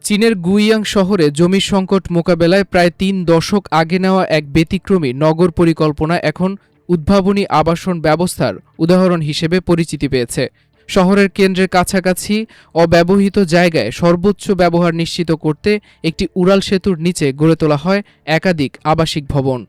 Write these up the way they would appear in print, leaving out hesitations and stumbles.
চীনের গুইয়াং শহরে জমির সংকট মোকাবেলায় প্রায় ৩ দশক আগে নেওয়া এক ব্যতিক্রমী নগর পরিকল্পনা এখন উদ্ভাবনী আবাসন ব্যবস্থার উদাহরণ হিসেবে পরিচিতি পেয়েছে। শহরের কেন্দ্রের কাছাকাছি অব্যবহৃত জায়গায় সর্বোচ্চ ব্যবহার নিশ্চিত করতে একটি উড়াল সেতুর নিচে গড়ে তোলা হয় একাধিক আবাসিক ভবন।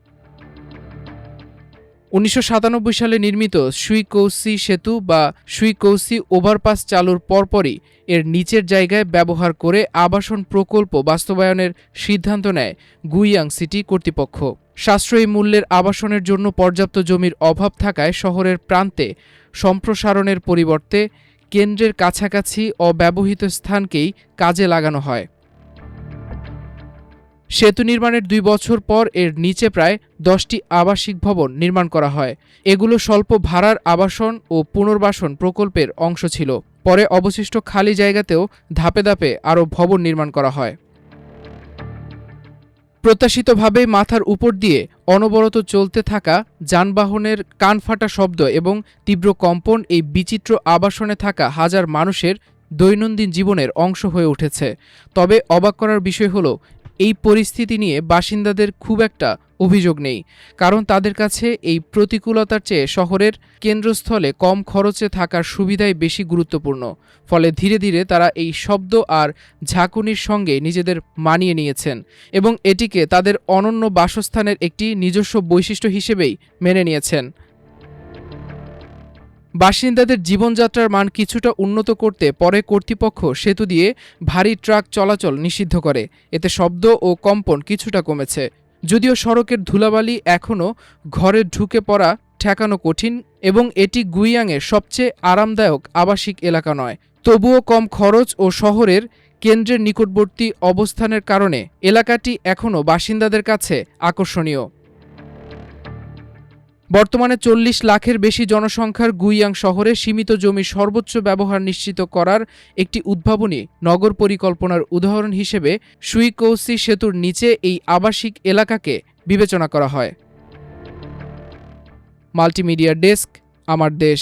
১৯৯৭ সালে নির্মিত সুইকৌসি সেতু বা সুইকৌসি ওভারপাস চালুর পরপরই এর নিচের জায়গায় ব্যবহার করে আবাসন প্রকল্প বাস্তবায়নের সিদ্ধান্ত নেয় গুইয়াং সিটি কর্তৃপক্ষ। সাশ্রয়ী মূল্যের আবাসনের জন্য পর্যাপ্ত জমির অভাব থাকায় শহরের প্রান্তে সম্প্রসারণের পরিবর্তে কেন্দ্রের কাছাকাছি অব্যবহৃত স্থানকেই কাজে লাগানো হয়। সেতু নির্মাণের ২ বছর পর এর নিচে প্রায় ১০টি আবাসিক ভবন নির্মাণ করা হয়। এগুলো স্বল্প ভাড়ার আবাসন ও পুনর্বাসন প্রকল্পের অংশ ছিল। পরে অবশিষ্ট খালি জায়গাতেও ধাপে ধাপে আরও ভবন নির্মাণ করা হয়। প্রত্যাশিতভাবেই মাথার উপর দিয়ে অনবরত চলতে থাকা যানবাহনের কানফাটা শব্দ এবং তীব্র কম্পন এই বিচিত্র আবাসনে থাকা হাজার মানুষের দৈনন্দিন জীবনের অংশ হয়ে উঠেছে। তবে অবাক করার বিষয় হলো, এই পরিস্থিতি নিয়ে বাসিন্দাদের খুব একটা অভিযোগ নেই, কারণ তাদের কাছে এই প্রতিকূলতার চেয়ে শহরের কেন্দ্রস্থলে কম খরচে থাকার সুবিধাই বেশি গুরুত্বপূর্ণ। ফলে ধীরে ধীরে তারা এই শব্দ আর ঝাঁকুনির সঙ্গে নিজেদের মানিয়ে নিয়েছেন এবং এটিকে তাদের অনন্য বাসস্থানের একটি নিজস্ব বৈশিষ্ট্য হিসেবেই মেনে নিয়েছেন। বাসিন্দাদের জীবনযাত্রার মান কিছুটা উন্নত করতে পরে কর্তৃপক্ষ সেতু দিয়ে ভারী ট্রাক চলাচল নিষিদ্ধ করে। এতে শব্দ ও কম্পন কিছুটা কমেছে। যদিও সড়কের ধুলাবালি এখনও ঘরে ঢুকে পড়া ঠেকানো কঠিন এবং এটি গুইয়াংয়ের সবচেয়ে আরামদায়ক আবাসিক এলাকা নয়, তবুও কম খরচ ও শহরের কেন্দ্রের নিকটবর্তী অবস্থানের কারণে এলাকাটি এখনও বাসিন্দাদের কাছে আকর্ষণীয়। বর্তমানে ৪০ লাখের বেশি জনসংখ্যার গুইয়াং শহরে সীমিত জমির সর্বোচ্চ ব্যবহার নিশ্চিত করার একটি উদ্ভাবনী নগর পরিকল্পনার উদাহরণ হিসেবে সুইকৌসি সেতুর নিচে এই আবাসিক এলাকাকে বিবেচনা করা হয়। মাল্টিমিডিয়া ডেস্ক, আমার দেশ।